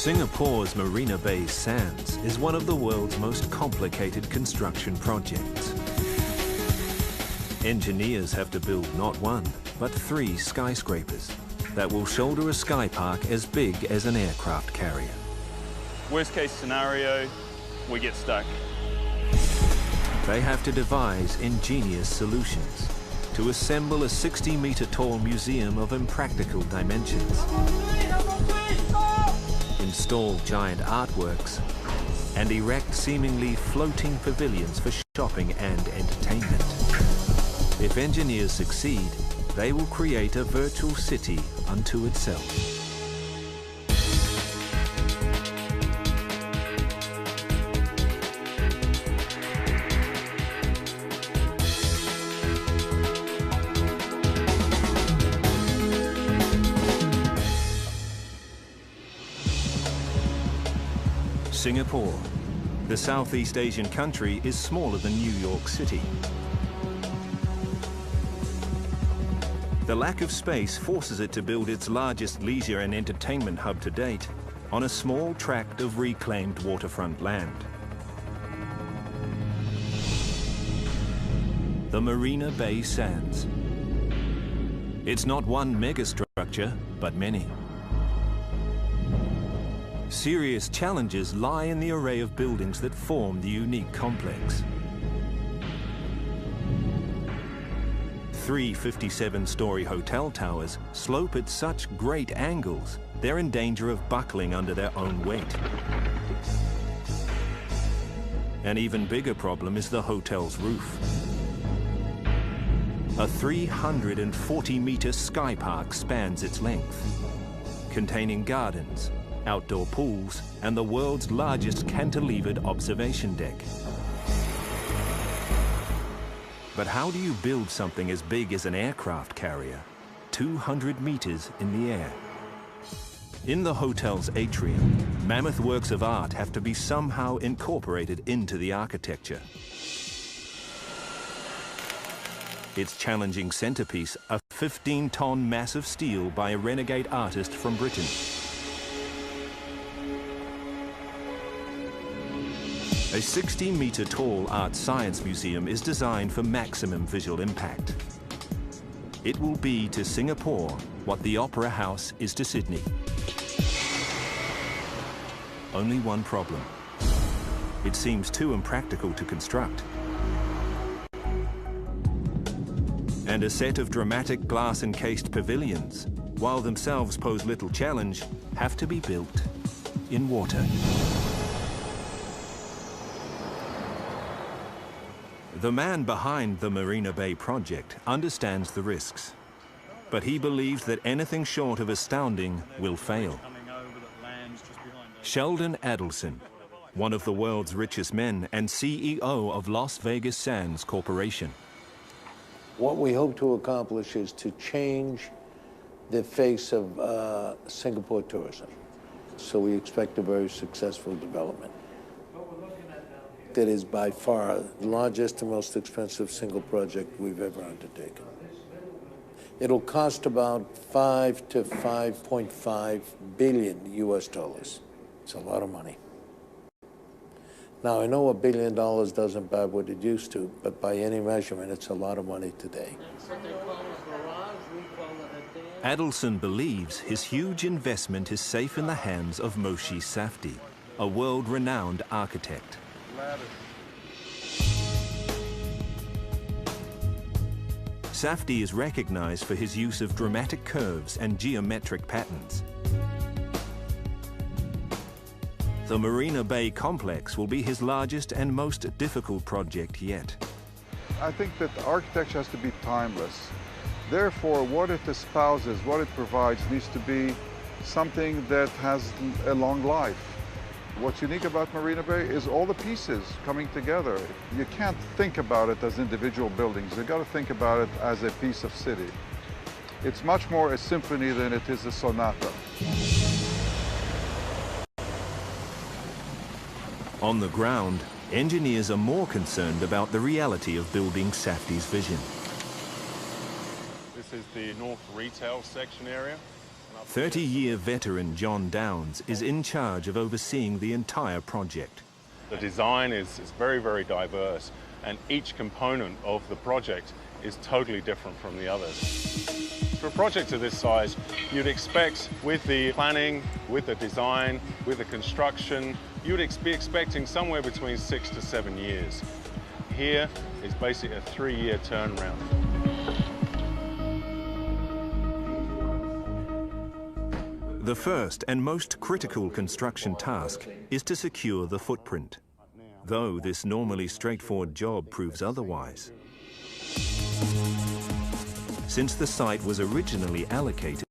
Singapore's Marina Bay Sands is one of the world's most complicated construction projects. Engineers have to build not one, but 3 skyscrapers that will shoulder a sky park as big as an aircraft carrier. Worst case scenario, we get stuck. They have to devise ingenious solutions to assemble a 60-meter tall museum of impractical dimensions, install giant artworks, and erect seemingly floating pavilions for shopping and entertainment. If engineers succeed, they will create a virtual city unto itself. Singapore, the Southeast Asian country, is smaller than New York City. The lack of space forces it to build its largest leisure and entertainment hub to date on a small tract of reclaimed waterfront land. The Marina Bay Sands. It's not one megastructure, but many. Serious challenges lie in the array of buildings that form the unique complex. 3 57-story hotel towers slope at such great angles, they're in danger of buckling under their own weight. An even bigger problem is the hotel's roof. A 340-meter sky park spans its length, containing gardens, outdoor pools, and the world's largest cantilevered observation deck. But how do you build something as big as an aircraft carrier, 200 meters in the air? In the hotel's atrium, mammoth works of art have to be somehow incorporated into the architecture. Its challenging centerpiece, a 15-ton mass of steel by a renegade artist from Britain. A 60-meter tall art science museum is designed for maximum visual impact. It will be to Singapore what the Opera House is to Sydney. Only one problem. It seems too impractical to construct. And a set of dramatic glass-encased pavilions, while themselves pose little challenge, have to be built in water. The man behind the Marina Bay project understands the risks, but he believes that anything short of astounding will fail. Sheldon Adelson, one of the world's richest men and CEO of Las Vegas Sands Corporation. What we hope to accomplish is to change the face of Singapore tourism. So we expect a very successful development. That is by far the largest and most expensive single project we've ever undertaken. It'll cost about 5 to 5.5 billion US dollars. It's a lot of money. Now, I know $1 billion doesn't buy what it used to, but by any measurement, it's a lot of money today. Adelson believes his huge investment is safe in the hands of Moshe Safdie, a world-renowned architect. Safdie is recognized for his use of dramatic curves and geometric patterns. The Marina Bay complex will be his largest and most difficult project yet. I think that architecture has to be timeless. Therefore, what it espouses, what it provides, needs to be something that has a long life. What's unique about Marina Bay is all the pieces coming together. You can't think about it as individual buildings. You've got to think about it as a piece of city. It's much more a symphony than it is a sonata. On the ground, engineers are more concerned about the reality of building Safdie's vision. This is the north retail section area. 30-year veteran John Downs is in charge of overseeing the entire project. The design is very, very diverse, and each component of the project is totally different from the others. For a project of this size, you'd expect with the planning, with the design, with the construction, you'd be expecting somewhere between 6 to 7 years. Here is basically a 3-year turnaround. The first and most critical construction task is to secure the footprint, though this normally straightforward job proves otherwise. Since the site was originally allocated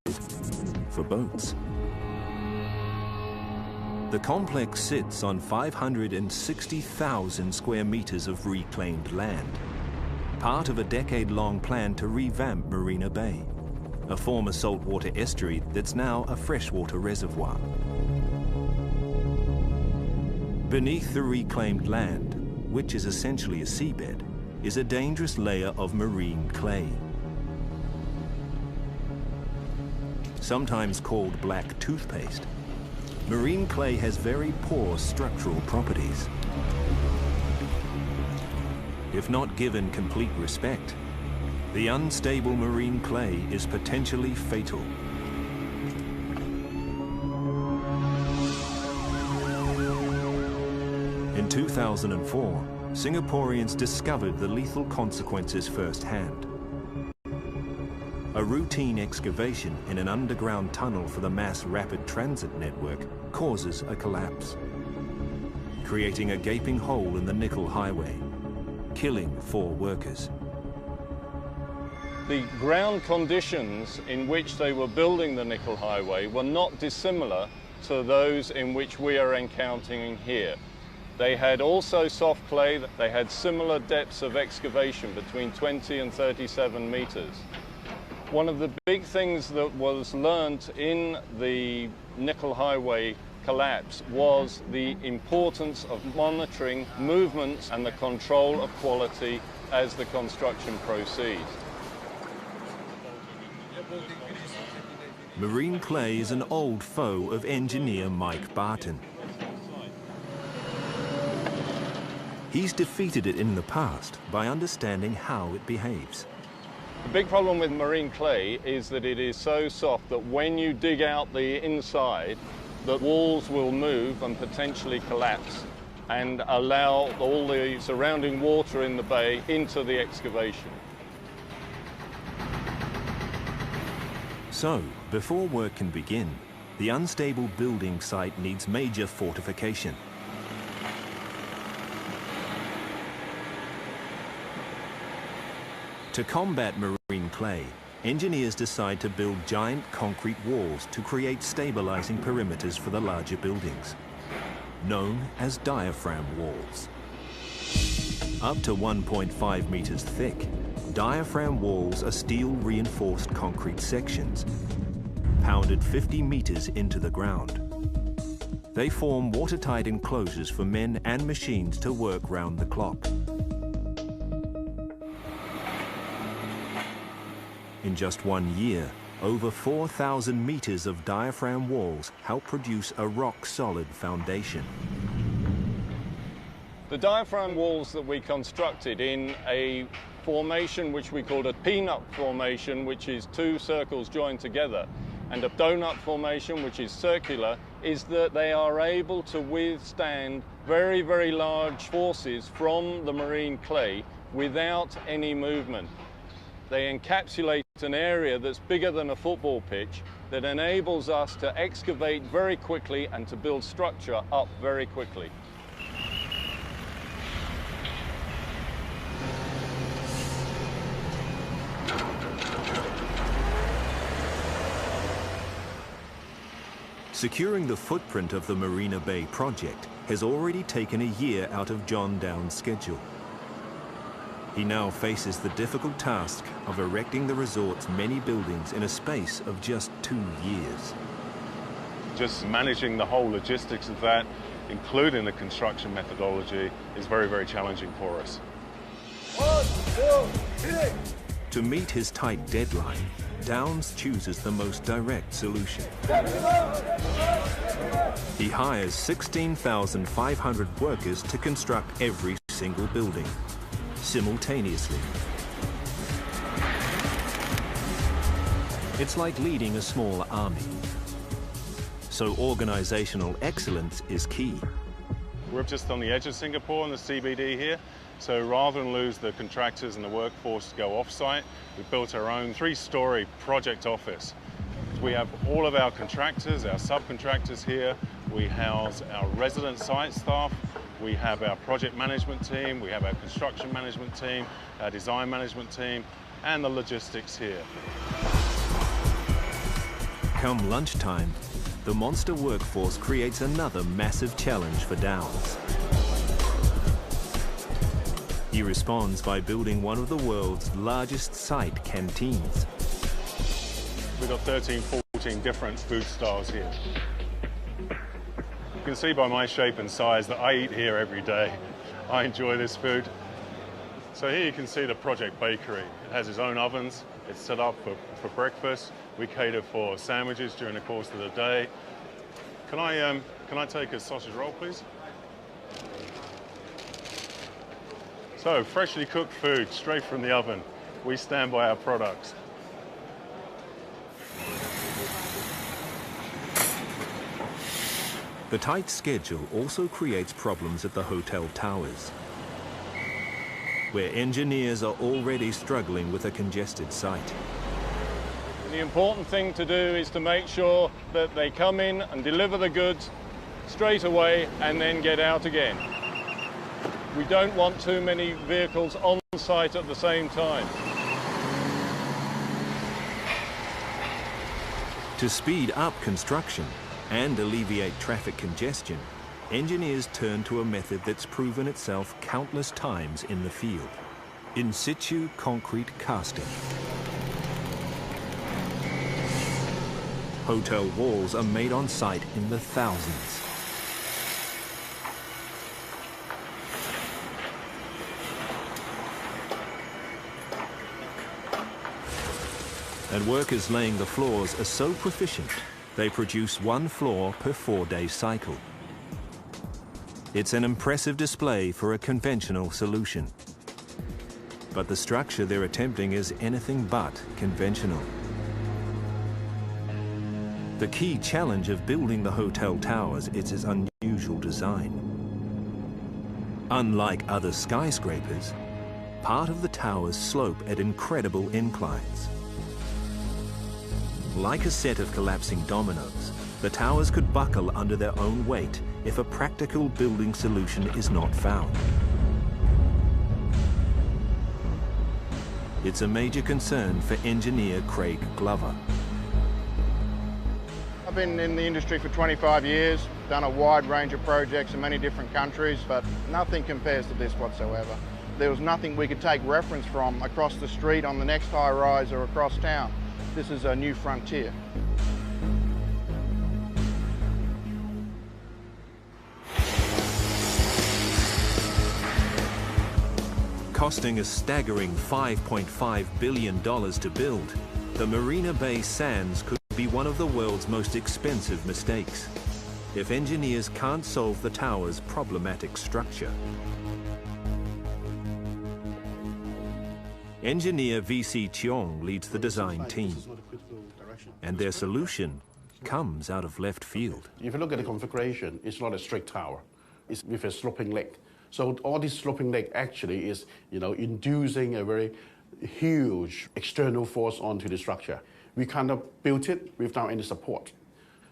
for boats. The complex sits on 560,000 square meters of reclaimed land, part of a decade-long plan to revamp Marina Bay, a former saltwater estuary that's now a freshwater reservoir. Beneath the reclaimed land, which is essentially a seabed, is a dangerous layer of marine clay. Sometimes called black toothpaste, marine clay has very poor structural properties. If not given complete respect, the unstable marine clay is potentially fatal. In 2004, Singaporeans discovered the lethal consequences firsthand. A routine excavation in an underground tunnel for the mass rapid transit network causes a collapse, creating a gaping hole in the nickel highway, killing 4 workers. The ground conditions in which they were building the nickel highway were not dissimilar to those in which we are encountering here. They had also soft clay, they had similar depths of excavation between 20 and 37 meters. One of the big things that was learnt in the nickel highway collapse was the importance of monitoring movements and the control of quality as the construction proceeds. Marine clay is an old foe of engineer Mike Barton. He's defeated it in the past by understanding how it behaves. The big problem with marine clay is that it is so soft that when you dig out the inside, the walls will move and potentially collapse and allow all the surrounding water in the bay into the excavation. So, before work can begin, the unstable building site needs major fortification. To combat marine clay, engineers decide to build giant concrete walls to create stabilizing perimeters for the larger buildings, known as diaphragm walls. Up to 1.5 meters thick, diaphragm walls are steel-reinforced concrete sections, pounded 50 meters into the ground. They form watertight enclosures for men and machines to work round the clock. In just 1 year, over 4,000 meters of diaphragm walls help produce a rock-solid foundation. The diaphragm walls that we constructed in a formation which we called a peanut formation, which is 2 circles joined together, and a donut formation, which is circular, is that they are able to withstand very, very large forces from the marine clay without any movement. They encapsulate an area that's bigger than a football pitch that enables us to excavate very quickly and to build structure up very quickly. Securing the footprint of the Marina Bay project has already taken a year out of John Downs' schedule. He now faces the difficult task of erecting the resort's many buildings in a space of just 2 years. Just managing the whole logistics of that, including the construction methodology, is very, very challenging for us. 1, 2, 3. To meet his tight deadline, Downs chooses the most direct solution. He hires 16,500 workers to construct every single building, simultaneously. It's like leading a small army. So organizational excellence is key. We're just on the edge of Singapore in the CBD here. So rather than lose the contractors and the workforce to go off-site, we built our own 3-story project office. We have all of our contractors, our subcontractors here. We house our resident site staff. We have our project management team. We have our construction management team, our design management team, and the logistics here. Come lunchtime, the monster workforce creates another massive challenge for Downs. He responds by building one of the world's largest site canteens. We've got 13, 14 different food styles here. You can see by my shape and size that I eat here every day. I enjoy this food. So here you can see the project bakery. It has its own ovens. It's set up for breakfast. We cater for sandwiches during the course of the day. Can I take a sausage roll, please? So, freshly cooked food, straight from the oven. We stand by our products. The tight schedule also creates problems at the hotel towers, where engineers are already struggling with a congested site. The important thing to do is to make sure that they come in and deliver the goods straight away and then get out again. We don't want too many vehicles on site at the same time. To speed up construction and alleviate traffic congestion, engineers turn to a method that's proven itself countless times in the field: in situ concrete casting. Hotel walls are made on site in the thousands. And workers laying the floors are so proficient, they produce 1 floor per 4-day cycle. It's an impressive display for a conventional solution. But the structure they're attempting is anything but conventional. The key challenge of building the hotel towers is its unusual design. Unlike other skyscrapers, part of the towers slope at incredible inclines. Like a set of collapsing dominoes, the towers could buckle under their own weight if a practical building solution is not found. It's a major concern for engineer Craig Glover. I've been in the industry for 25 years, done a wide range of projects in many different countries, but nothing compares to this whatsoever. There was nothing we could take reference from across the street on the next high-rise or across town. This is a new frontier. Costing a staggering $5.5 billion to build, the Marina Bay Sands could be one of the world's most expensive mistakes if engineers can't solve the tower's problematic structure. Engineer V.C. Cheong leads the design team, and their solution comes out of left field. If you look at the configuration, it's not a straight tower. It's with a sloping leg. So all this sloping leg actually is, inducing a very huge external force onto the structure. We kind of built it without any support.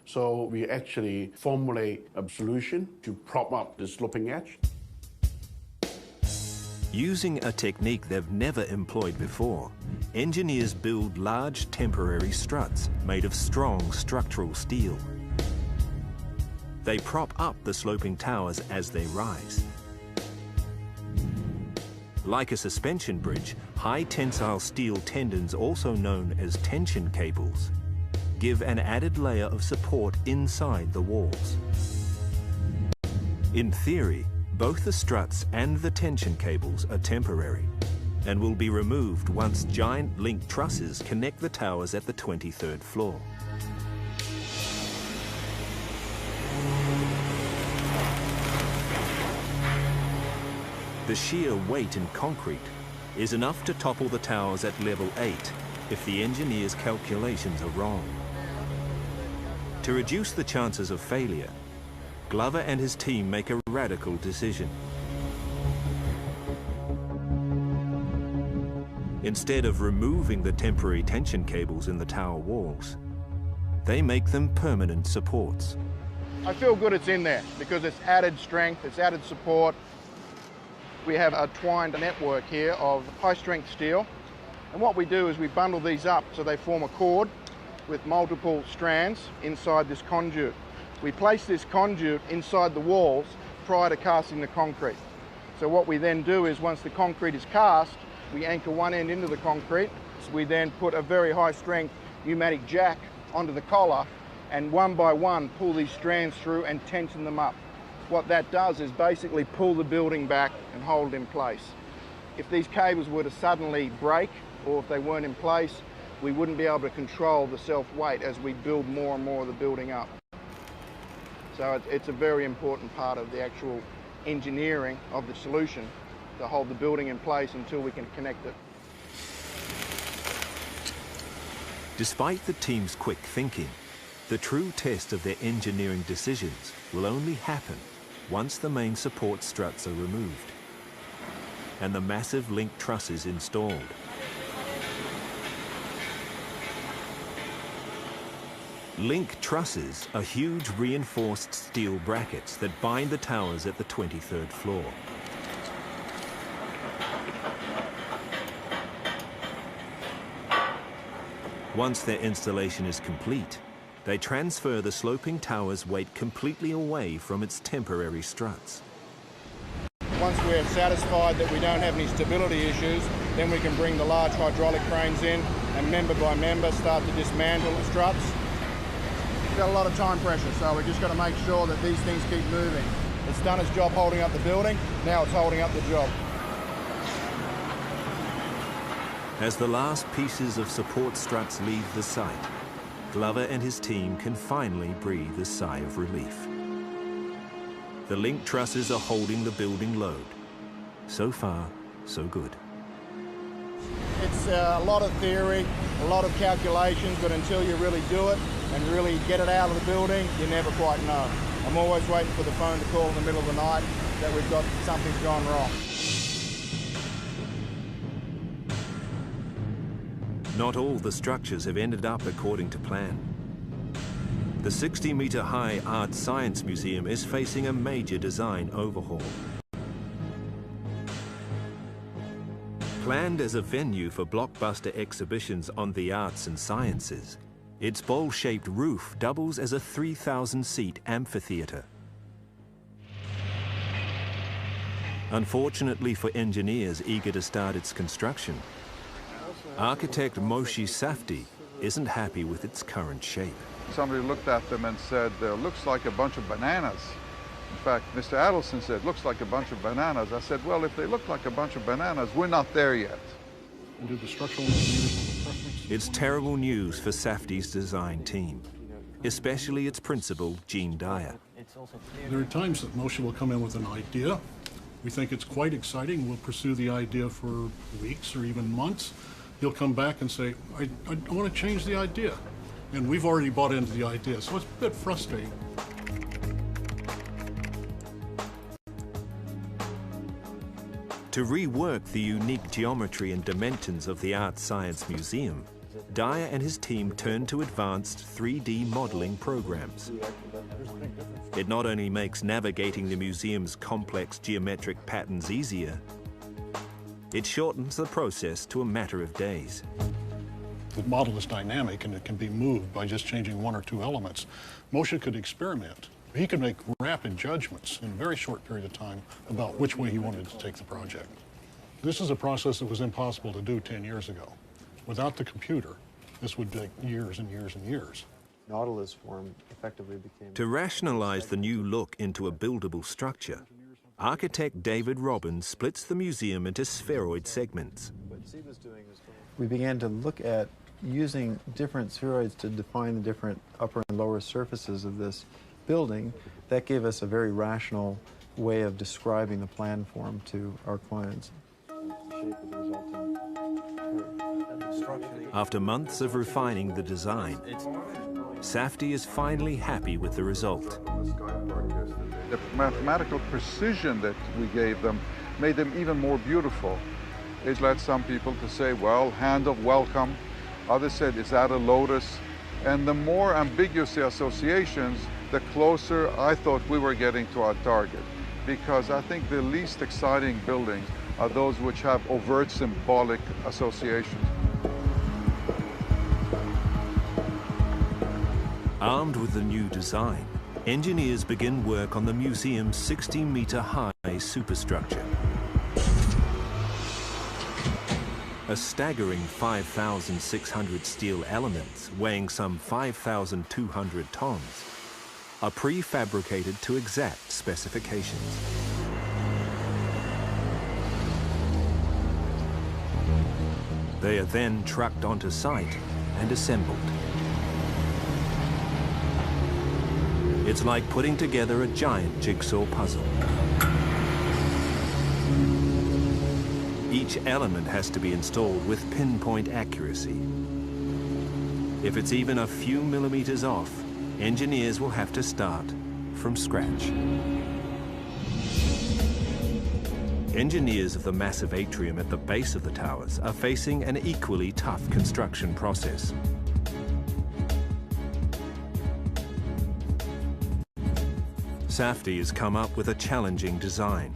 So we actually formulate a solution to prop up the sloping edge. Using a technique they've never employed before, engineers build large temporary struts made of strong structural steel. They prop up the sloping towers as they rise. Like a suspension bridge, high tensile steel tendons, also known as tension cables, give an added layer of support inside the walls. In theory, both the struts and the tension cables are temporary, and will be removed once giant link trusses connect the towers at the 23rd floor. The sheer weight in concrete is enough to topple the towers at level 8 if the engineers' calculations are wrong. To reduce the chances of failure, Glover and his team make a radical decision. Instead of removing the temporary tension cables in the tower walls, they make them permanent supports. I feel good it's in there because it's added strength, it's added support. We have a twined network here of high-strength steel, and what we do is we bundle these up so they form a cord with multiple strands inside this conduit. We place this conduit inside the walls prior to casting the concrete. So what we then do is once the concrete is cast, we anchor one end into the concrete. So we then put a very high-strength pneumatic jack onto the collar and one by one pull these strands through and tension them up. What that does is basically pull the building back and hold it in place. If these cables were to suddenly break or if they weren't in place, we wouldn't be able to control the self-weight as we build more and more of the building up. So it's a very important part of the actual engineering of the solution to hold the building in place until we can connect it. Despite the team's quick thinking, the true test of their engineering decisions will only happen once the main support struts are removed and the massive link trusses installed. Link trusses are huge reinforced steel brackets that bind the towers at the 23rd floor. Once their installation is complete, they transfer the sloping tower's weight completely away from its temporary struts. Once we're satisfied that we don't have any stability issues, then we can bring the large hydraulic cranes in and member by member start to dismantle the struts. We've got a lot of time pressure, so we've just got to make sure that these things keep moving. It's done its job holding up the building, now it's holding up the job. As the last pieces of support struts leave the site, Glover and his team can finally breathe a sigh of relief. The link trusses are holding the building load. So far, so good. It's a lot of theory, a lot of calculations, but until you really do it and really get it out of the building, you never quite know. I'm always waiting for the phone to call in the middle of the night that we've got something's gone wrong. Not all the structures have ended up according to plan. The 60-meter-high Art Science Museum is facing a major design overhaul. Planned as a venue for blockbuster exhibitions on the arts and sciences, its bowl-shaped roof doubles as a 3,000-seat amphitheater. Unfortunately for engineers eager to start its construction, architect Moshe Safdie isn't happy with its current shape. Somebody looked at them and said, looks like a bunch of bananas. In fact, Mr. Adelson said, looks like a bunch of bananas. I said, well, if they look like a bunch of bananas, we're not there yet. And do the structural engineers have a preference? It's terrible news for Safdie's design team, especially its principal, Gene Dyer. There are times that Moshe will come in with an idea. We think it's quite exciting. We'll pursue the idea for weeks or even months. He'll come back and say, I want to change the idea. And we've already bought into the idea, so it's a bit frustrating. To rework the unique geometry and dimensions of the Art Science Museum, Dyer and his team turned to advanced 3D modeling programs. It not only makes navigating the museum's complex geometric patterns easier, it shortens the process to a matter of days. The model is dynamic and it can be moved by just changing one or two elements. Moshe could experiment. He could make rapid judgments in a very short period of time about which way he wanted to take the project. This is a process that was impossible to do 10 years ago. Without the computer, this would take years and years and years. Nautilus form effectively became... To rationalize the new look into a buildable structure, architect David Robbins splits the museum into spheroid segments. We began to look at using different spheroids to define the different upper and lower surfaces of this building. That gave us a very rational way of describing the plan form to our clients. After months of refining the design, Safdie is finally happy with the result. The mathematical precision that we gave them made them even more beautiful. It led some people to say, well, hand of welcome. Others said, is that a lotus? And the more ambiguous the associations, the closer I thought we were getting to our target. Because I think the least exciting buildings are those which have overt symbolic associations. Armed with the new design, engineers begin work on the museum's 60-meter-high superstructure. A staggering 5,600 steel elements, weighing some 5,200 tons, are prefabricated to exact specifications. They are then trucked onto site and assembled. It's like putting together a giant jigsaw puzzle. Each element has to be installed with pinpoint accuracy. If it's even a few millimeters off, engineers will have to start from scratch. Engineers of the massive atrium at the base of the towers are facing an equally tough construction process. Safdie has come up with a challenging design.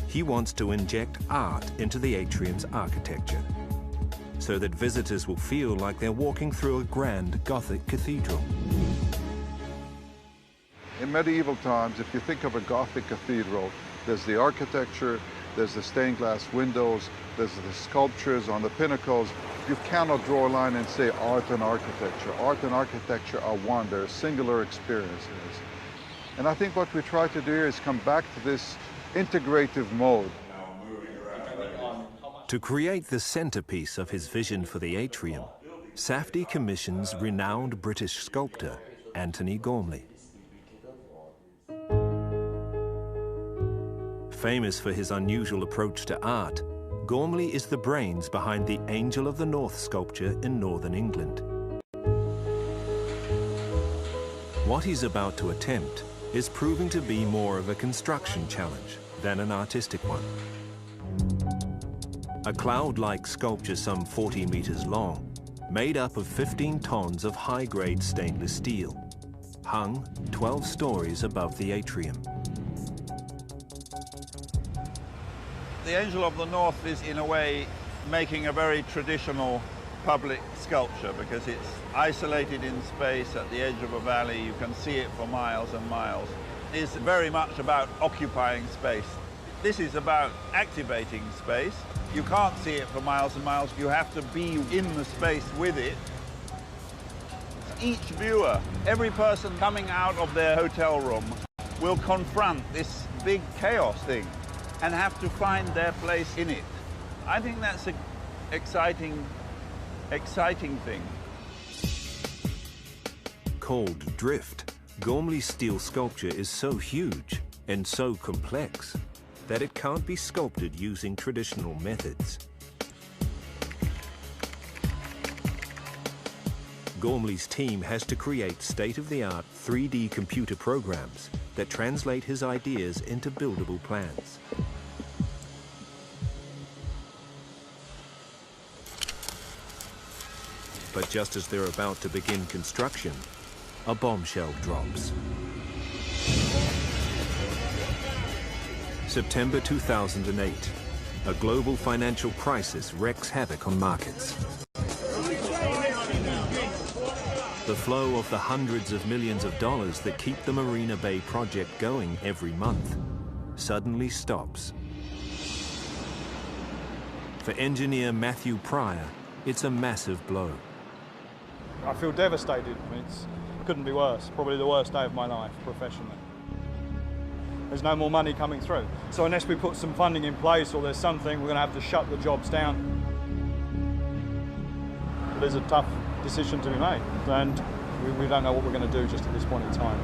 He wants to inject art into the atrium's architecture, so that visitors will feel like they're walking through a grand Gothic cathedral. In medieval times, if you think of a Gothic cathedral, there's the architecture, there's the stained glass windows, there's the sculptures on the pinnacles. You cannot draw a line and say art and architecture. Art and architecture are one, they're singular experiences. And I think what we try to do here is come back to this integrative mode. To create the centerpiece of his vision for the atrium, Safdie commissions renowned British sculptor Antony Gormley. Famous for his unusual approach to art, Gormley is the brains behind the Angel of the North sculpture in northern England. What he's about to attempt is proving to be more of a construction challenge than an artistic one. A cloud-like sculpture some 40 meters long, made up of 15 tons of high-grade stainless steel, hung 12 stories above the atrium. The Angel of the North is, in a way, making a very traditional public sculpture because it's isolated in space at the edge of a valley. You can see it for miles and miles. It's very much about occupying space. This is about activating space. You can't see it for miles and miles. You have to be in the space with it. Each viewer, every person coming out of their hotel room will confront this big chaos thing and have to find their place in it. I think that's an exciting thing. Called drift, Gormley's steel sculpture is so huge and so complex that it can't be sculpted using traditional methods. Gormley's team has to create state-of-the-art 3D computer programs that translate his ideas into buildable plans. But just as they're about to begin construction, a bombshell drops. September 2008, a global financial crisis wreaks havoc on markets. The flow of the hundreds of millions of dollars that keep the Marina Bay project going every month suddenly stops. For engineer Matthew Pryor, it's a massive blow. I feel devastated. It couldn't be worse. Probably the worst day of my life professionally. there's no more money coming through. So unless we put some funding in place or there's something, we're going to have to shut the jobs down. There's a tough decision to be made, and we don't know what we're going to do just at this point in time.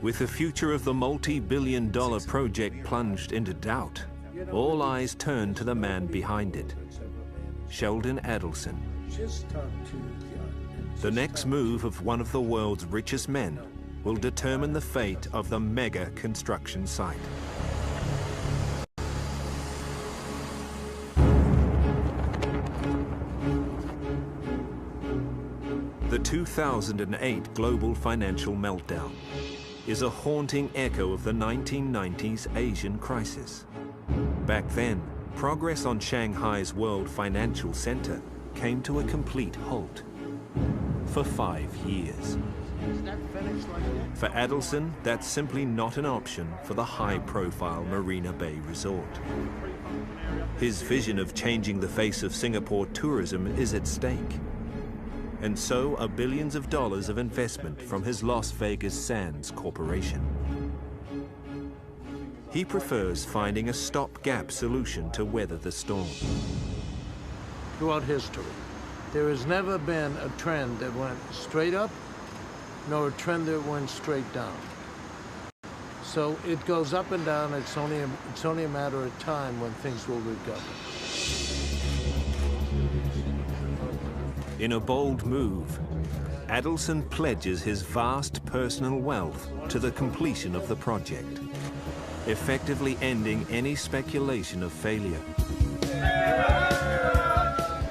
With the future of the multi-billion-dollar project plunged into doubt, all eyes turn to the man behind it, Sheldon Adelson. The next move of one of the world's richest men will determine the fate of the mega construction site. The 2008 global financial meltdown is a haunting echo of the 1990s Asian crisis. Back then, progress on Shanghai's World Financial Center came to a complete halt for 5 years. For Adelson, that's simply not an option for the high-profile Marina Bay resort. His vision of changing the face of Singapore tourism is at stake. And so are billions of dollars of investment from his Las Vegas Sands Corporation. He prefers finding a stopgap solution to weather the storm. Throughout history, there has never been a trend that went straight up, nor a trend that went straight down. So it goes up and down. It's only a matter of time when things will recover. In a bold move, Adelson pledges his vast personal wealth to the completion of the project, effectively ending any speculation of failure.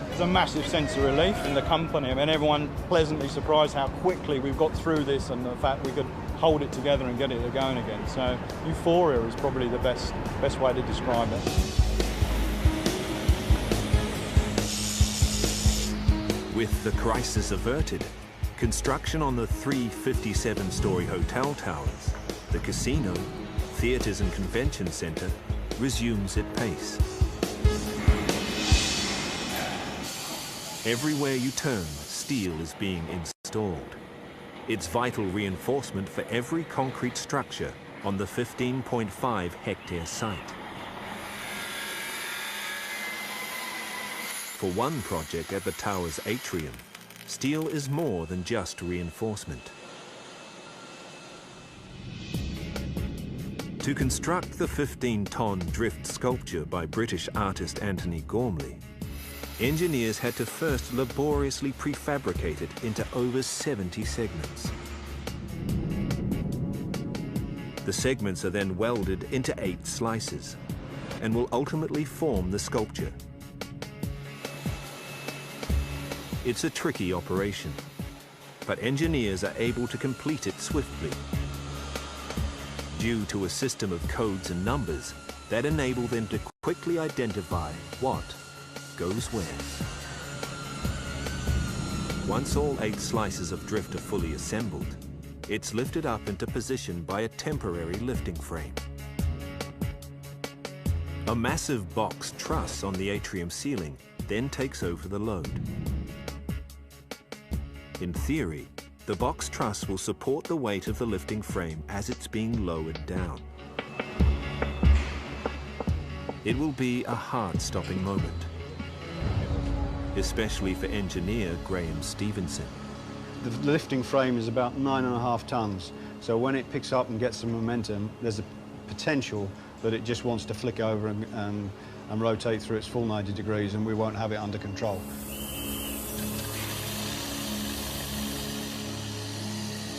There's a massive sense of relief in the company. I mean, everyone pleasantly surprised how quickly we've got through this and the fact we could hold it together and get it going again. So euphoria is probably the best way to describe it. With the crisis averted, construction on the 3 57-story hotel towers, the casino, theaters and convention center resumes at pace. Everywhere you turn, steel is being installed. It's vital reinforcement for every concrete structure on the 15.5-hectare site. For one project at the tower's atrium, steel is more than just reinforcement. To construct the 15-ton drift sculpture by British artist Anthony Gormley, engineers had to first laboriously prefabricate it into over 70 segments. The segments are then welded into 8 slices and will ultimately form the sculpture. It's a tricky operation, but engineers are able to complete it swiftly due to a system of codes and numbers that enable them to quickly identify what goes where. Once all 8 slices of drift are fully assembled, it's lifted up into position by a temporary lifting frame. A massive box truss on the atrium ceiling then takes over the load. In theory, the box truss will support the weight of the lifting frame as it's being lowered down. It will be a heart-stopping moment, especially for engineer Graham Stevenson. The lifting frame is about 9.5 tons, so when it picks up and gets some momentum, there's a potential that it just wants to flick over and rotate through its full 90 degrees, and we won't have it under control.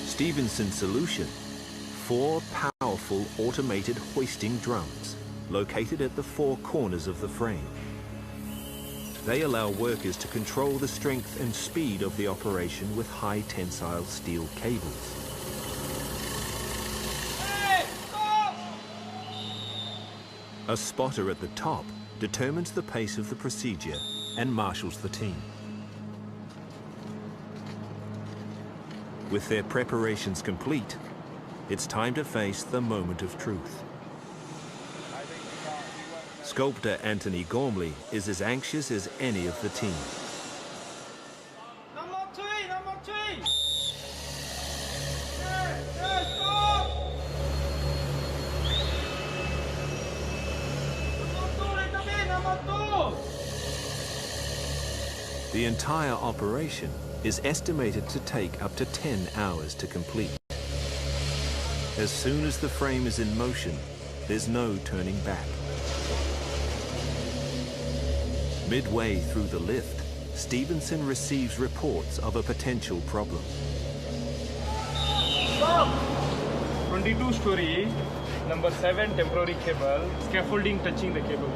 Stevenson's solution: 4 powerful automated hoisting drums located at the 4 corners of the frame. They allow workers to control the strength and speed of the operation with high tensile steel cables. A spotter at the top determines the pace of the procedure and marshals the team. With their preparations complete, it's time to face the moment of truth. Sculptor Anthony Gormley is as anxious as any of the team. The entire operation is estimated to take up to 10 hours to complete. As soon as the frame is in motion, there's no turning back. Midway through the lift, Stevenson receives reports of a potential problem. 22-story, number 7 temporary cable, scaffolding touching the cable.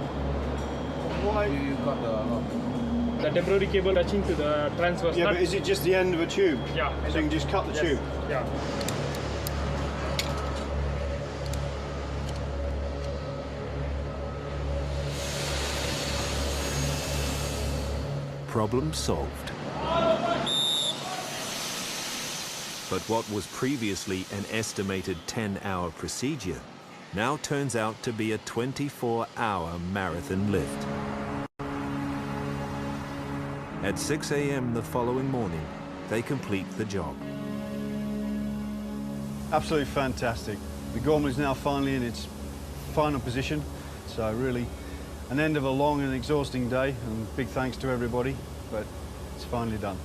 Why you got the temporary cable touching to the transverse? Yeah, but is it just the end of a tube? Yeah. So you can just cut the tube? Yeah. Problem solved. But what was previously an estimated 10-hour procedure now turns out to be a 24-hour marathon lift. At 6 a.m. the following morning, they complete the job. Absolutely fantastic. The Gorman is now finally in its final position, so really an end of a long and exhausting day, and big thanks to everybody, but it's finally done.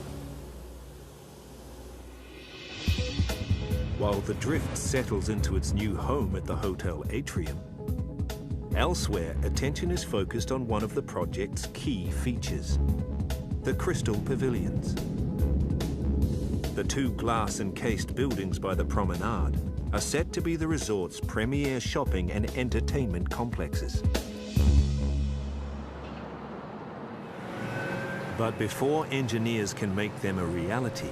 While the drift settles into its new home at the hotel atrium, elsewhere attention is focused on one of the project's key features, the Crystal Pavilions. The 2 glass-encased buildings by the promenade are set to be the resort's premier shopping and entertainment complexes. But before engineers can make them a reality,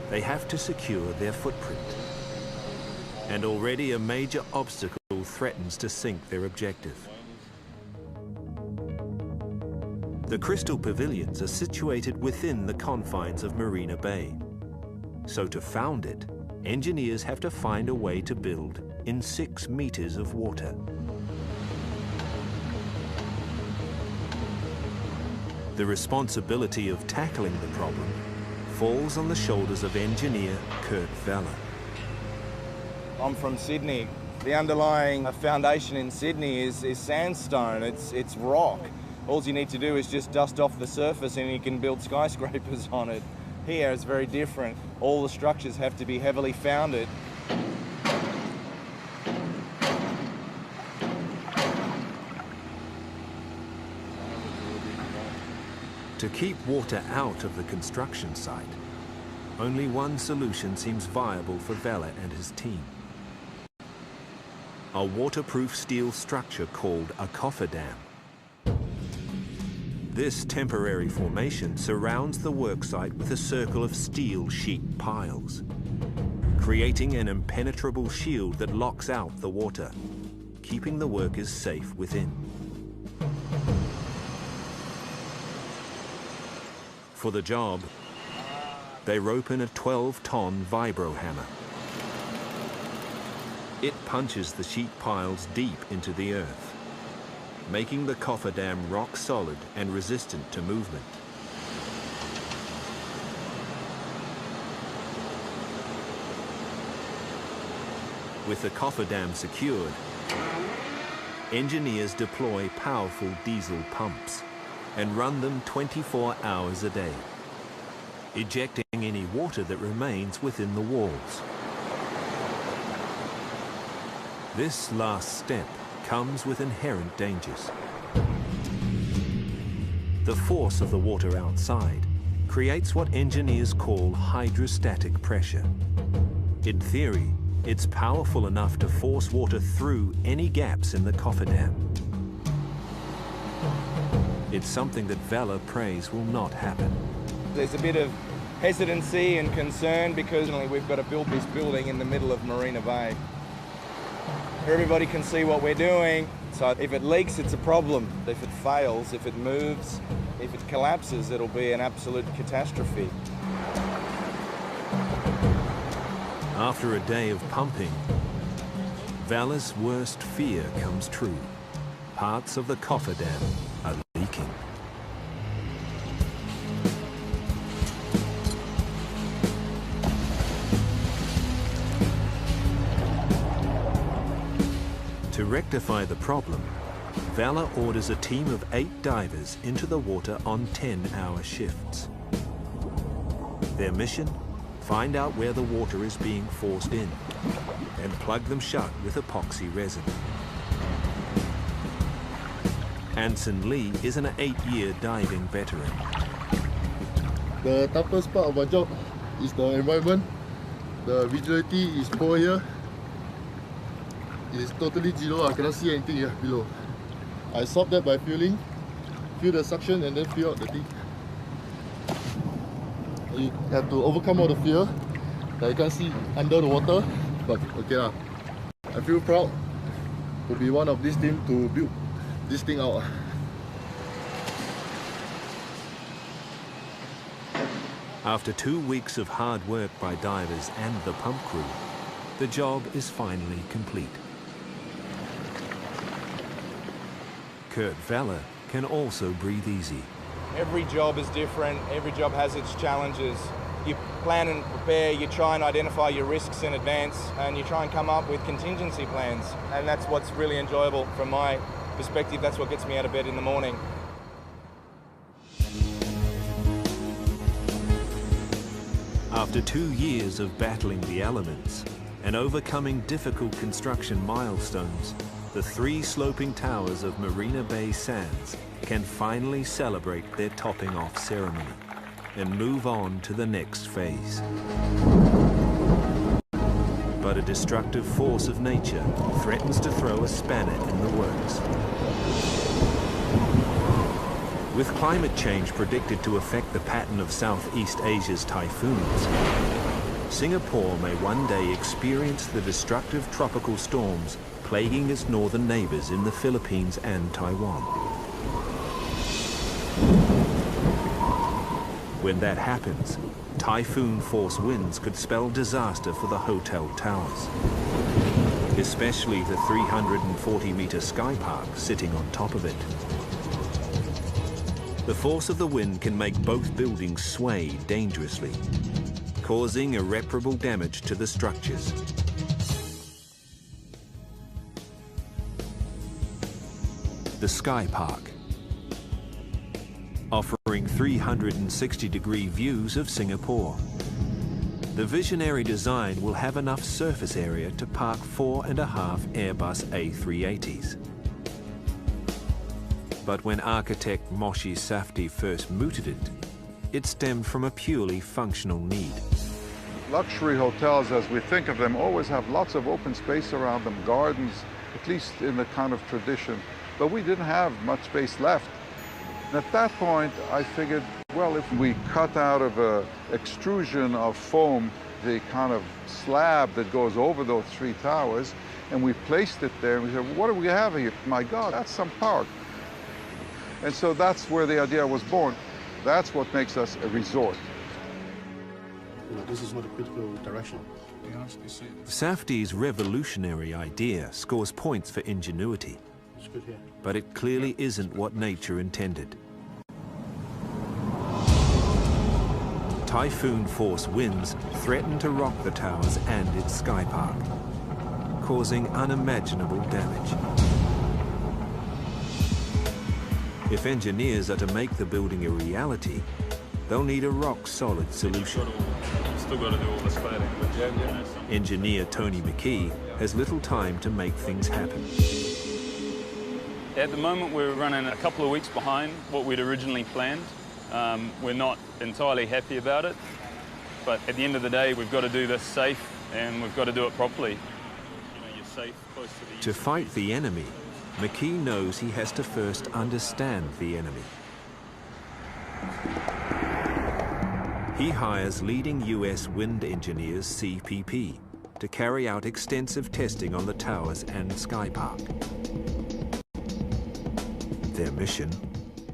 they have to secure their footprint. And already a major obstacle threatens to sink their objective. The Crystal Pavilions are situated within the confines of Marina Bay. So to found it, engineers have to find a way to build in 6 meters of water. The responsibility of tackling the problem falls on the shoulders of engineer Kurt Vella. I'm from Sydney. The underlying foundation in Sydney is sandstone, it's rock. All you need to do is just dust off the surface and you can build skyscrapers on it. Here it's very different. All the structures have to be heavily founded. To keep water out of the construction site, only one solution seems viable for Vella and his team. A waterproof steel structure called a cofferdam. This temporary formation surrounds the worksite with a circle of steel sheet piles, creating an impenetrable shield that locks out the water, keeping the workers safe within. For the job, they rope in a 12-ton vibro hammer. It punches the sheet piles deep into the earth, making the cofferdam rock solid and resistant to movement. With the cofferdam secured, engineers deploy powerful diesel pumps and run them 24 hours a day, ejecting any water that remains within the walls. This last step comes with inherent dangers. The force of the water outside creates what engineers call hydrostatic pressure. In theory, it's powerful enough to force water through any gaps in the cofferdam. It's something that Vella prays will not happen. There's a bit of hesitancy and concern because we've got to build this building in the middle of Marina Bay. Everybody can see what we're doing, so if it leaks, it's a problem. If it fails, if it moves, if it collapses, it'll be an absolute catastrophe. After a day of pumping, Vella's worst fear comes true. Parts of the cofferdam are leaking. To rectify the problem, Vela orders a team of 8 divers into the water on 10-hour shifts. Their mission? Find out where the water is being forced in and plug them shut with epoxy resin. Anson Lee is an 8-year diving veteran. The toughest part of my job is the environment. The visibility is poor here. It's totally zero, I cannot see anything here below. I solve that by feel the suction and then feel out the thing. You have to overcome all the fear that you can't see under the water, but okay I feel proud to be one of this team to build this thing out. After 2 weeks of hard work by divers and the pump crew, the job is finally complete. Kurt Vela can also breathe easy. Every job is different, every job has its challenges. You plan and prepare, you try and identify your risks in advance, and you try and come up with contingency plans. And that's what's really enjoyable from my perspective. That's what gets me out of bed in the morning. After 2 years of battling the elements and overcoming difficult construction milestones, the 3 sloping towers of Marina Bay Sands can finally celebrate their topping off ceremony and move on to the next phase. But a destructive force of nature threatens to throw a spanner in the works. With climate change predicted to affect the pattern of Southeast Asia's typhoons, Singapore may one day experience the destructive tropical storms plaguing its northern neighbors in the Philippines and Taiwan. When that happens, typhoon-force winds could spell disaster for the hotel towers, especially the 340-meter sky park sitting on top of it. The force of the wind can make both buildings sway dangerously, causing irreparable damage to the structures. The Sky Park, offering 360-degree views of Singapore. The visionary design will have enough surface area to park 4.5 Airbus A380s. But when architect Moshe Safdie first mooted it, it stemmed from a purely functional need. Luxury hotels, as we think of them, always have lots of open space around them, gardens, at least in the kind of tradition. But we didn't have much space left. And at that point, I figured, well, if we cut out of an extrusion of foam the kind of slab that goes over those 3 towers, and we placed it there, and we said, what do we have here? My God, that's some power. And so that's where the idea was born. That's what makes us a resort. This is not a critical direction. Safdie's revolutionary idea scores points for ingenuity, but it clearly isn't what nature intended. Typhoon-force winds threaten to rock the towers and its sky park, causing unimaginable damage. If engineers are to make the building a reality, they'll need a rock-solid solution. Still got to do all this cladding. Engineer Tony McKee has little time to make things happen. At the moment, we're running a couple of weeks behind what we'd originally planned. We're not entirely happy about it, but at the end of the day, we've got to do this safe and we've got to do it properly. You're safe close to the... To fight the enemy, McKee knows he has to first understand the enemy. He hires leading US wind engineers CPP to carry out extensive testing on the towers and Sky Park. Their mission?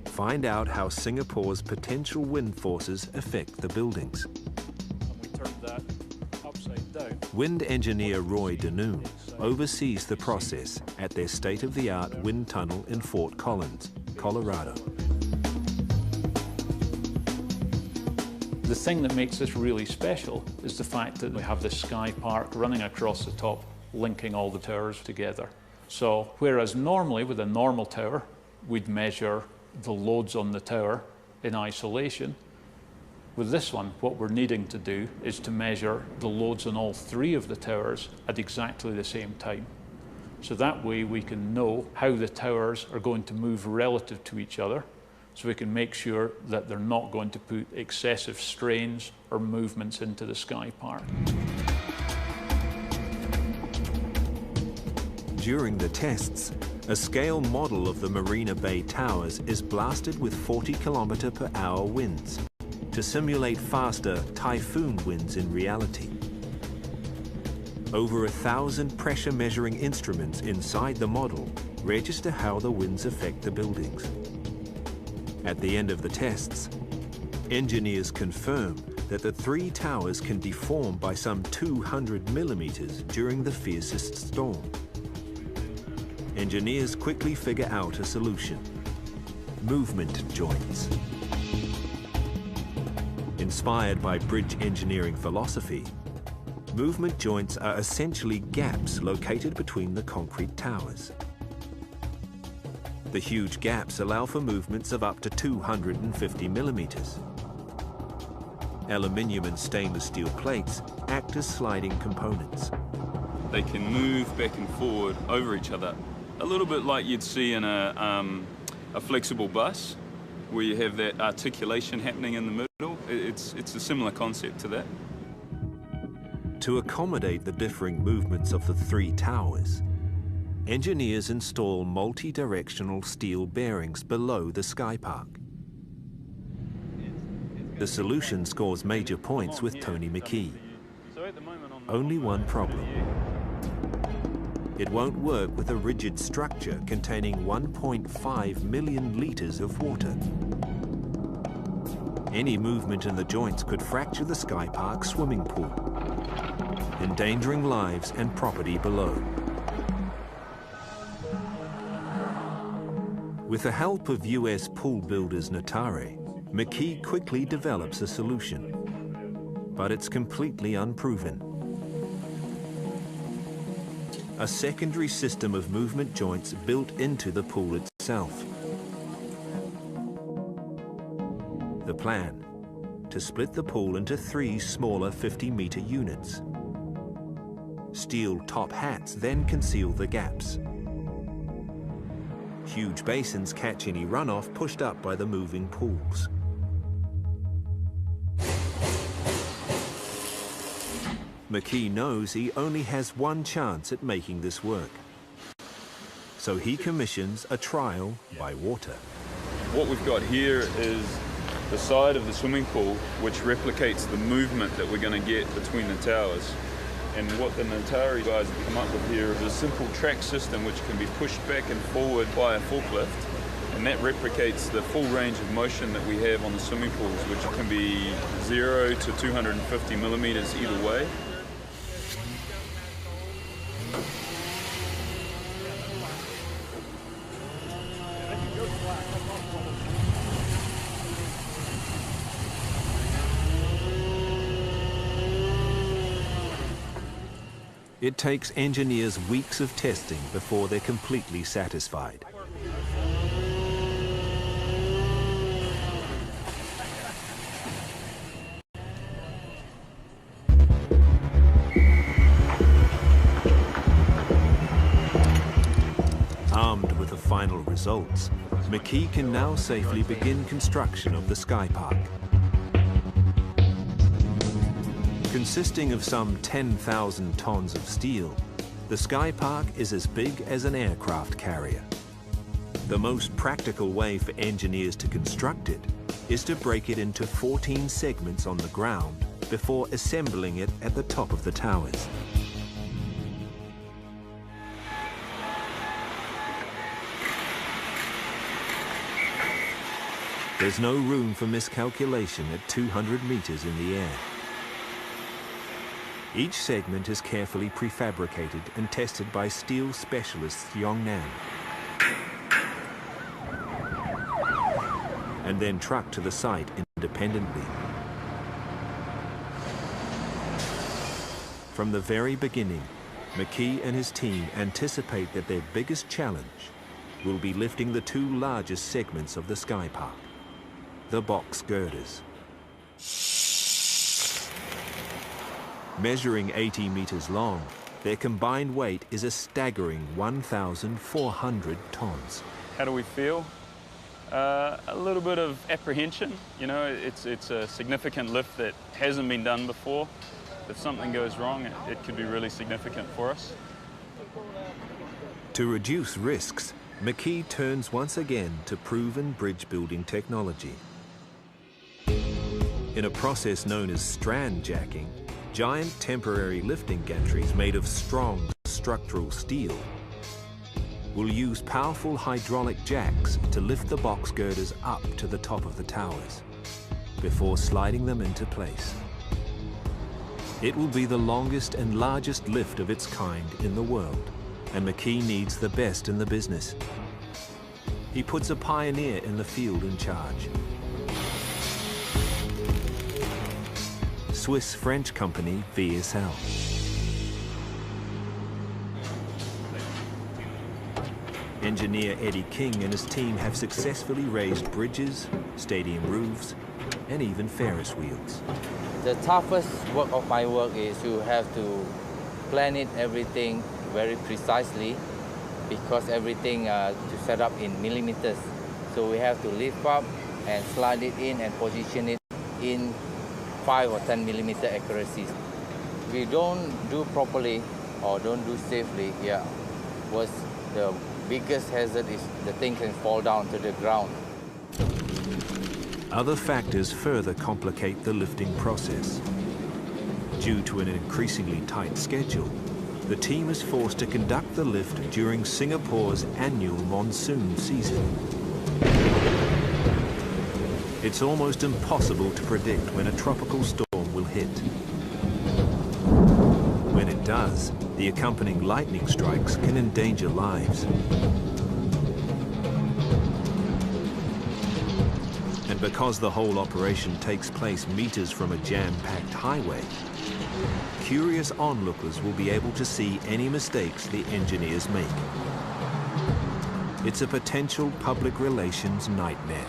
Find out how Singapore's potential wind forces affect the buildings. We turned that upside down. Wind engineer Roy Danoon oversees the process at their state-of-the-art wind tunnel in Fort Collins, Colorado. The thing that makes this really special is the fact that we have this sky park running across the top, linking all the towers together. So whereas normally with a normal tower, we'd measure the loads on the tower in isolation, with this one, what we're needing to do is to measure the loads on all three of the towers at exactly the same time. So that way we can know how the towers are going to move relative to each other, so we can make sure that they're not going to put excessive strains or movements into the sky park. During the tests, a scale model of the Marina Bay towers is blasted with 40km/h winds to simulate faster typhoon winds in reality. Over 1,000 pressure measuring instruments inside the model register how the winds affect the buildings. At the end of the tests, engineers confirm that the three towers can deform by some 200 millimeters during the fiercest storm. Engineers quickly figure out a solution: movement joints. Inspired by bridge engineering philosophy, movement joints are essentially gaps located between the concrete towers. The huge gaps allow for movements of up to 250 millimeters. Aluminium and stainless steel plates act as sliding components. They can move back and forward over each other, a little bit like you'd see in a flexible bus, where you have that articulation happening in the middle. It's a similar concept to that. To accommodate the differing movements of the three towers, engineers install multi-directional steel bearings below the sky park. The solution scores major points with Tony McKee. Only one problem. It won't work with a rigid structure containing 1.5 million liters of water. Any movement in the joints could fracture the sky park swimming pool, endangering lives and property below. With the help of US pool builders Natare, McKee quickly develops a solution, but it's completely unproven. A secondary system of movement joints built into the pool itself. The plan: to split the pool into 3 smaller 50-meter units. Steel top hats then conceal the gaps. Huge basins catch any runoff pushed up by the moving pools. McKee knows he only has one chance at making this work. So he commissions a trial by water. What we've got here is the side of the swimming pool, which replicates the movement that we're going to get between the towers. And what the Natari guys have come up with here is a simple track system which can be pushed back and forward by a forklift. And that replicates the full range of motion that we have on the swimming pools, which can be 0 to 250 millimeters either way. It takes engineers weeks of testing before they're completely satisfied. Armed with the final results, McKee can now safely begin construction of the Sky Park. Consisting of some 10,000 tons of steel, the Sky Park is as big as an aircraft carrier. The most practical way for engineers to construct it is to break it into 14 segments on the ground before assembling it at the top of the towers. There's no room for miscalculation at 200 meters in the air. Each segment is carefully prefabricated and tested by steel specialists Yongnan, and then trucked to the site independently. From the very beginning, McKee and his team anticipate that their biggest challenge will be lifting the two largest segments of the Sky Park, the box girders. Measuring 80 meters long, their combined weight is a staggering 1,400 tons. How do we feel? A little bit of apprehension. You know, it's a significant lift that hasn't been done before. If something goes wrong, it could be really significant for us. To reduce risks, McKee turns once again to proven bridge building technology. In a process known as strand jacking, giant temporary lifting gantries made of strong structural steel will use powerful hydraulic jacks to lift the box girders up to the top of the towers before sliding them into place. It will be the longest and largest lift of its kind in the world, and McKee needs the best in the business. He puts a pioneer in the field in charge. Swiss-French company VSL. Engineer Eddie King and his team have successfully raised bridges, stadium roofs, and even Ferris wheels. The toughest work of my work is you have to plan it everything very precisely, because everything to set up in millimeters. So we have to lift up and slide it in and position it in 5 or 10 millimeter accuracies. We don't do properly or don't do safely, was the biggest hazard is the thing can fall down to the ground. Other factors further complicate the lifting process. Due to an increasingly tight schedule, the team is forced to conduct the lift during Singapore's annual monsoon season. It's almost impossible to predict when a tropical storm will hit. When it does, the accompanying lightning strikes can endanger lives. And because the whole operation takes place meters from a jam-packed highway, curious onlookers will be able to see any mistakes the engineers make. It's a potential public relations nightmare.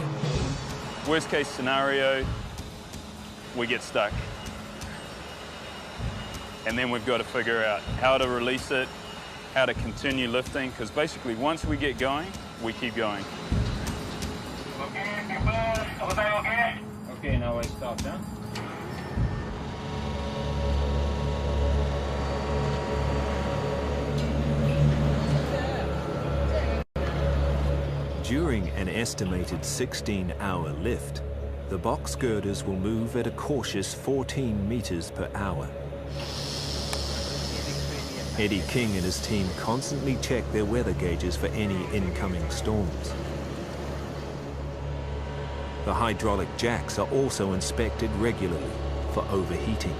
Worst case scenario, we get stuck. And then we've got to figure out how to release it, how to continue lifting, because basically once we get going, we keep going. Okay, now I stop, huh? During an estimated 16-hour lift, the box girders will move at a cautious 14 meters per hour. Eddie King and his team constantly check their weather gauges for any incoming storms. The hydraulic jacks are also inspected regularly for overheating.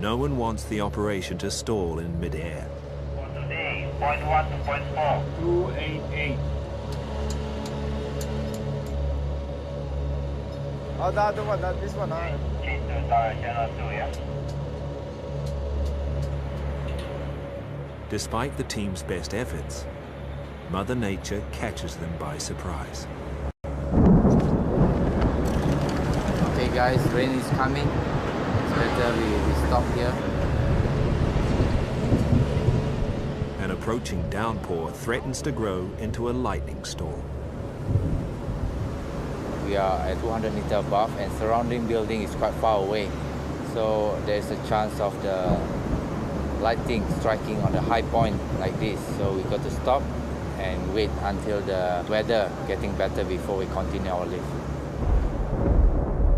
No one wants the operation to stall in mid-air. Point 1 to point 4. 288. Oh, that one, this one. Change to channel 2, yeah? Despite the team's best efforts, Mother Nature catches them by surprise. Okay guys, rain is coming. It's better we stop here. An approaching downpour threatens to grow into a lightning storm. We are at 200 meters above and surrounding building is quite far away. So there's a chance of the lightning striking on the high point like this. So we got to stop and wait until the weather getting better before we continue our lift.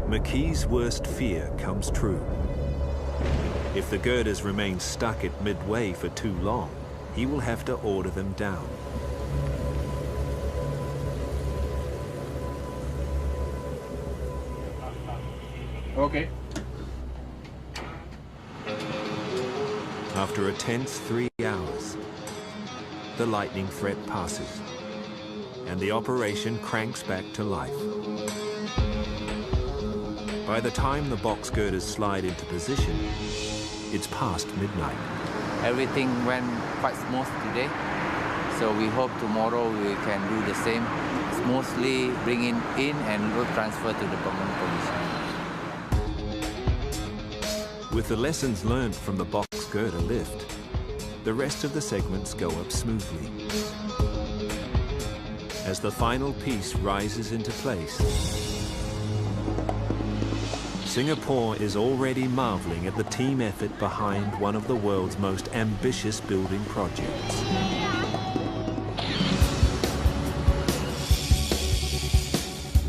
McKee's worst fear comes true. If the girders remain stuck at midway for too long, he will have to order them down. Okay. After a tense 3 hours, the lightning threat passes, and the operation cranks back to life. By the time the box girders slide into position, It's past midnight. Everything went quite smooth today, so we hope tomorrow we can do the same, smoothly bring it in and road transfer to the permanent position. With the lessons learned from the box girder lift, the rest of the segments go up smoothly. As the final piece rises into place, Singapore is already marveling at the team effort behind one of the world's most ambitious building projects.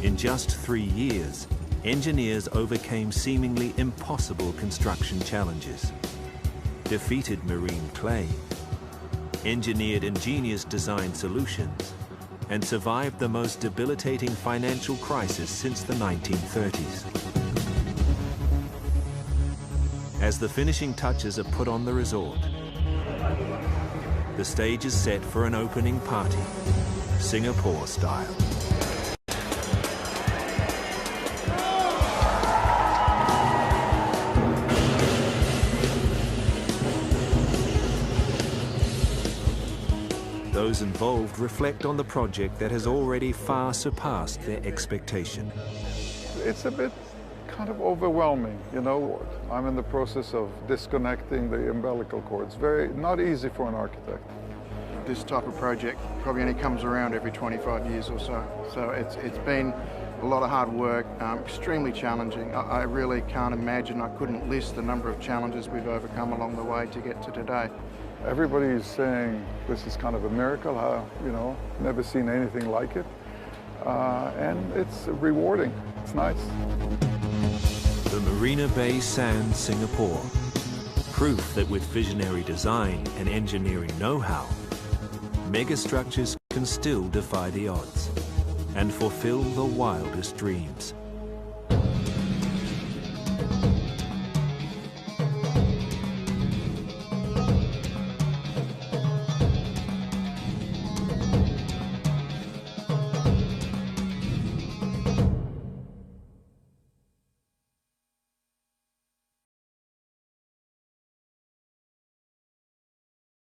In just 3 years, engineers overcame seemingly impossible construction challenges, defeated marine clay, engineered ingenious design solutions, and survived the most debilitating financial crisis since the 1930s. As the finishing touches are put on the resort, the stage is set for an opening party, Singapore style. Those involved reflect on the project that has already far surpassed their expectation. It's a bit kind of overwhelming, you know. I'm in the process of disconnecting the umbilical cord. It's not easy for an architect. This type of project probably only comes around every 25 years or so. So it's been a lot of hard work, extremely challenging. I really can't imagine, I couldn't list the number of challenges we've overcome along the way to get to today. Everybody is saying this is kind of a miracle, you know, never seen anything like it. And it's rewarding, it's nice. The Marina Bay Sands, Singapore. Proof that with visionary design and engineering know-how, megastructures can still defy the odds and fulfill the wildest dreams.